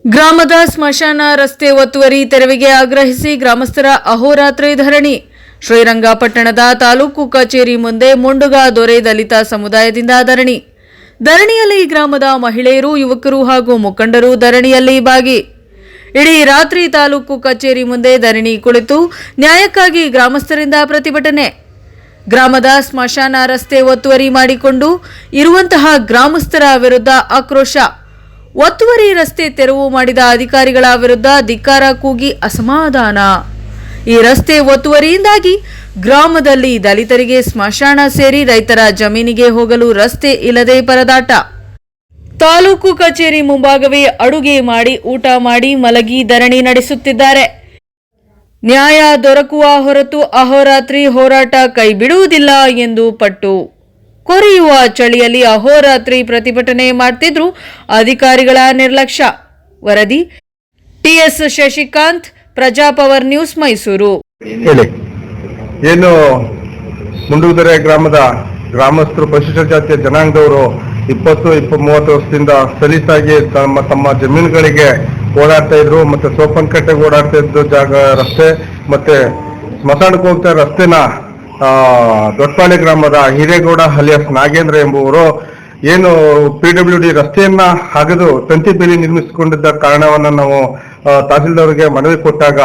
ಗ್ರಾಮದ ಸ್ಮಶಾನ ರಸ್ತೆ ಒತ್ತುವರಿ ತೆರವಿಗೆ ಆಗ್ರಹಿಸಿ ಗ್ರಾಮಸ್ಥರ ಅಹೋರಾತ್ರಿ ಧರಣಿ. ಶ್ರೀರಂಗಪಟ್ಟಣದ ತಾಲೂಕು ಕಚೇರಿ ಮುಂದೆ ಮುಂಡುಗ ದೊರೆ ದಲಿತ ಸಮುದಾಯದಿಂದ ಧರಣಿಯಲ್ಲಿ ಗ್ರಾಮದ ಮಹಿಳೆಯರು, ಯುವಕರು ಹಾಗೂ ಮುಖಂಡರು ಧರಣಿಯಲ್ಲಿ ಭಾಗಿ. ಇಡೀ ರಾತ್ರಿ ತಾಲೂಕು ಕಚೇರಿ ಮುಂದೆ ಧರಣಿ ಕುಳಿತು ನ್ಯಾಯಕ್ಕಾಗಿ ಗ್ರಾಮಸ್ಥರಿಂದ ಪ್ರತಿಭಟನೆ. ಗ್ರಾಮದ ಸ್ಮಶಾನ ರಸ್ತೆ ಒತ್ತುವರಿ ಮಾಡಿಕೊಂಡು ಇರುವಂತಹ ಗ್ರಾಮಸ್ಥರ ವಿರುದ್ಧ ಆಕ್ರೋಶ. ಒತ್ತುವರಿ ರಸ್ತೆ ತೆರವು ಮಾಡಿದ ಅಧಿಕಾರಿಗಳ ವಿರುದ್ಧ ಧಿಕ್ಕಾರ ಕೂಗಿ ಅಸಮಾಧಾನ. ಈ ರಸ್ತೆ ಒತ್ತುವರಿಯಿಂದಾಗಿ ಗ್ರಾಮದಲ್ಲಿ ದಲಿತರಿಗೆ ಸ್ಮಶಾನ ಸೇರಿ ರೈತರ ಜಮೀನಿಗೆ ಹೋಗಲು ರಸ್ತೆ ಇಲ್ಲದೆ ಪರದಾಟ. ತಾಲೂಕು ಕಚೇರಿ ಮುಂಭಾಗವೇ ಅಡುಗೆ ಮಾಡಿ, ಊಟ ಮಾಡಿ, ಮಲಗಿ ಧರಣಿ ನಡೆಸುತ್ತಿದ್ದಾರೆ. ನ್ಯಾಯ ದೊರಕುವ ಹೊರತು ಅಹೋರಾತ್ರಿ ಹೋರಾಟ ಕೈ ಬಿಡುವುದಿಲ್ಲ ಎಂದು ಪಟ್ಟು. ಕೊರೆಯುವ ಚಳಿಯಲ್ಲಿ ಅಹೋರಾತ್ರಿ ಪ್ರತಿಭಟನೆ ಮಾಡ್ತಿದ್ರು ಅಧಿಕಾರಿಗಳ ನಿರ್ಲಕ್ಷ್ಯ. ವರದಿ ಟಿಎಸ್ ಶಶಿಕಾಂತ್, ಪ್ರಜಾಪವರ್ ನ್ಯೂಸ್, ಮೈಸೂರು. ಏನು ಮುಂಡುಗದೊರೆ ಗ್ರಾಮದ ಗ್ರಾಮಸ್ಥರು ಪರಿಶಿಷ್ಟ ಜಾತಿಯ ಜನಾಂಗದವರು 20-30 ವರ್ಷದಿಂದ ಸಲೀಸಾಗಿ ತಮ್ಮ ಜಮೀನುಗಳಿಗೆ ಓಡಾಡ್ತಾ ಇದ್ರು. ಮತ್ತೆ ಸೋಪನ್ಕಟ್ಟೆಗೆ ಓಡಾಡ್ತಾ ಇದ್ದು ರಸ್ತೆ ಮತ್ತೆ ಸ್ಮಶಾನಕ್ಕೆ ಹೋಗ್ತಾ ರಸ್ತೆನ ದೊಡ್ಡಪಾಳ್ಯ ಗ್ರಾಮದ ಹಿರೇಗೌಡ ಅಲಿಯಾಸ್ ನಾಗೇಂದ್ರ ಎಂಬುವರು ಏನು PWD ರಸ್ತೆಯನ್ನ ಅಗೆದು ತಂತಿ ಬೇಲಿ ನಿರ್ಮಿಸಿಕೊಂಡಿದ್ದ ಕಾರಣವನ್ನ ನಾವು ತಹಸೀಲ್ದಾರ್ಗೆ ಮನವಿ ಕೊಟ್ಟಾಗ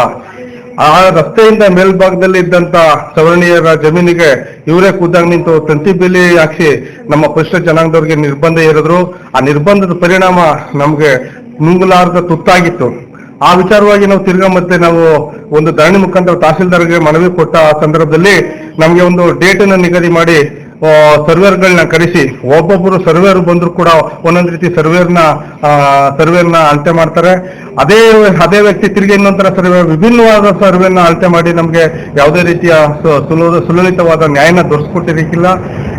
ಆ ರಸ್ತೆಯಿಂದ ಮೇಲ್ಭಾಗದಲ್ಲಿ ಇದ್ದಂತ ಸವರ್ಣೀಯರ ಜಮೀನಿಗೆ ಇವರೇ ಖುದ್ದಾಗಿ ನಿಂತು ತಂತಿ ಬೇಲಿ ಹಾಕಿ ನಮ್ಮ ಪರಿಶಿಷ್ಟ ಜನಾಂಗದವ್ರಿಗೆ ನಿರ್ಬಂಧ ಹೇರಿದ್ರು. ಆ ನಿರ್ಬಂಧದ ಪರಿಣಾಮ ನಮ್ಗೆ ನುಂಗಲಾರದ ತುತ್ತಾಗಿತ್ತು. ಆ ವಿಚಾರವಾಗಿ ನಾವು ತಿರ್ಗಾ ಮತ್ತೆ ನಾವು ಒಂದು ಧರಣಿ ಮುಖಾಂತರ ತಹಸೀಲ್ದಾರ್ಗೆ ಮನವಿ ಕೊಟ್ಟ ಸಂದರ್ಭದಲ್ಲಿ ನಮ್ಗೆ ಒಂದು ಡೇಟ್ ಅನ್ನು ನಿಗದಿ ಮಾಡಿ ಸರ್ವೇರ್ಗಳನ್ನ ಕರೆಸಿ, ಒಬ್ಬೊಬ್ಬರು ಸರ್ವೇರ್ ಬಂದ್ರು ಕೂಡ ಒಂದೊಂದು ರೀತಿ ಸರ್ವೇರ್ನ ಅಳತೆ ಮಾಡ್ತಾರೆ. ಅದೇ ವ್ಯಕ್ತಿ ತಿರುಗಿ ಇನ್ನೊಂದರ ವಿಭಿನ್ನವಾದ ಸರ್ವೇನ ಅಳತೆ ಮಾಡಿ ನಮ್ಗೆ ಯಾವುದೇ ರೀತಿಯ ಸುಲಲಿತವಾದ ನ್ಯಾಯನ ದೊರಕಿಸಿಕೊಟ್ಟಿರಲಿಕ್ಕಿಲ್ಲ.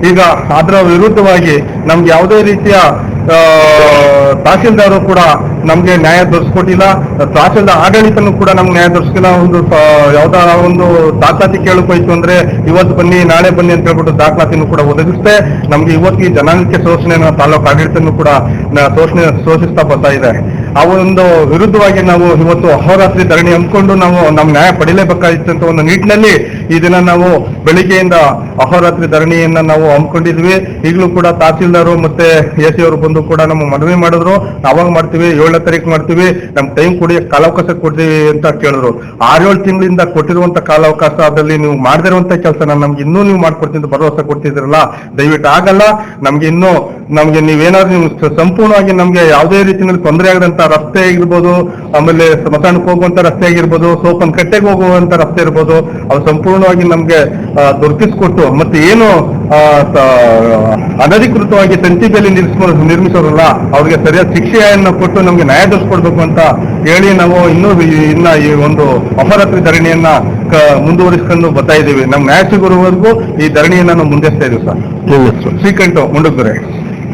ಈಗ ಅದರ ವಿರುದ್ಧವಾಗಿ ನಮ್ಗೆ ಯಾವುದೇ ರೀತಿಯ ತಹಸೀಲ್ದಾರು ಕೂಡ ನಮ್ಗೆ ನ್ಯಾಯ ದೊರಕಿಸ್ಕೊಟ್ಟಿಲ್ಲ. ತಹಸೀಲ್ದಾರ್ ಆಡಳಿತನೂ ಕೂಡ ನಮ್ಗೆ ನ್ಯಾಯ ದೊರಕಿಸಿಲ್ಲ. ಯಾವ್ದಾರ ಒಂದು ದಾಖಲಾತಿ ಕೇಳಕೋಯ್ತು ಅಂದ್ರೆ ಇವತ್ತು ಬನ್ನಿ, ನಾಳೆ ಬನ್ನಿ ಅಂತ ಹೇಳ್ಬಿಟ್ಟು ದಾಖಲಾತಿನೂ ಕೂಡ ಒದಗಿಸುತ್ತೆ. ನಮ್ಗೆ ಇವತ್ತಿಗೆ ಜನಾಂಗಕ್ಕೆ ಶೋಷಣೆನ ತಾಲೂಕು ಆಡಳಿತನೂ ಕೂಡ ಶೋಷಿಸ್ತಾ ಬರ್ತಾ ಇದೆ. ಆ ಒಂದು ವಿರುದ್ಧವಾಗಿ ನಾವು ಇವತ್ತು ಅಹೋರಾತ್ರಿ ಧರಣಿ ಹಮ್ಮಿಕೊಂಡು ನಾವು ನಮ್ಮ ನ್ಯಾಯ ಪಡಿಲೇಬೇಕಾಗಿತ್ತು ಅಂತ ಒಂದು ನಿಟ್ಟಿನಲ್ಲಿ ಈ ದಿನ ನಾವು ಬೆಳಿಗ್ಗೆಯಿಂದ ಅಹೋರಾತ್ರಿ ಧರಣಿಯನ್ನ ನಾವು ಹಮ್ಮಿಕೊಂಡಿದ್ವಿ. ಈಗಲೂ ಕೂಡ ತಹಸೀಲ್ದಾರು ಮತ್ತೆ AC ಅವರು ಬಂದು ಕೂಡ ನಮ್ಮ ಮನವಿ ಮಾಡಿದ್ರು. ಅವಾಗ ಮಾಡ್ತೀವಿ, 7ನೇ ತಾರೀಕು ಮಾಡ್ತೀವಿ, ನಮ್ ಟೈಮ್ ಕೊಡಿ, ಕಾಲಾವಕಾಶ ಕೊಡ್ತೀವಿ ಅಂತ ಕೇಳಿದ್ರು. 6-7 ತಿಂಗಳಿಂದ ಕೊಟ್ಟಿರುವಂತ ಕಾಲಾವಕಾಶದಲ್ಲಿ ನೀವು ಮಾಡದಿರುವಂತ ಕೆಲಸನ ನಮ್ಗೆ ಇನ್ನೂ ನೀವು ಮಾಡ್ಕೊಡ್ತೀನಿ ಭರವಸೆ ಕೊಡ್ತಿದ್ರಲ್ಲ, ದಯವಿಟ್ಟು ಆಗಲ್ಲ. ನಮ್ಗೆ ನೀವೇನಾದ್ರೂ ನೀವು ಸಂಪೂರ್ಣವಾಗಿ ನಮ್ಗೆ ಯಾವುದೇ ರೀತಿಯಲ್ಲಿ ತೊಂದರೆ ಆಗದಂತ ರಸ್ತೆ ಆಗಿರ್ಬೋದು, ಆಮೇಲೆ ಸ್ಮಶಾನಕ್ಕೆ ಹೋಗುವಂತ ರಸ್ತೆ ಆಗಿರ್ಬೋದು, ಸೋಪನ್ ಕಟ್ಟೆಗೆ ಹೋಗುವಂತ ರಸ್ತೆ ಇರ್ಬೋದು, ಅದು ಸಂಪೂರ್ಣವಾಗಿ ನಮ್ಗೆ ದೊರಕಿಸ್ಕೊಟ್ಟು ಮತ್ತೆ ಏನು ಅನಧಿಕೃತವಾಗಿ ತಂತಿ ಬೇಲಿ ನಿರ್ಮಿಸೋರಲ್ಲ ಅವ್ರಿಗೆ ಸರಿಯಾದ ಶಿಕ್ಷೆಯನ್ನು ಕೊಟ್ಟು ನಮ್ಗೆ ನ್ಯಾಯ ದೊರಕಿಸ್ಕೊಡ್ಬೇಕು ಅಂತ ಹೇಳಿ ನಾವು ಇನ್ನ ಈ ಒಂದು ಅಹೋರಾತ್ರಿ ಧರಣಿಯನ್ನ ಮುಂದುವರಿಸ್ಕೊಂಡು ಬರ್ತಾ ಇದ್ದೀವಿ. ನಮ್ಗೆ ನ್ಯಾಯ ಸಿಗುವವರೆಗೂ ಈ ಧರಣಿಯನ್ನ ನಾವು ಮುಂದೆಸ್ತಾ ಇದೀವಿ ಸರ್. ಶ್ರೀಕಂಠ ಮುಂಡುಗದೊರೆ.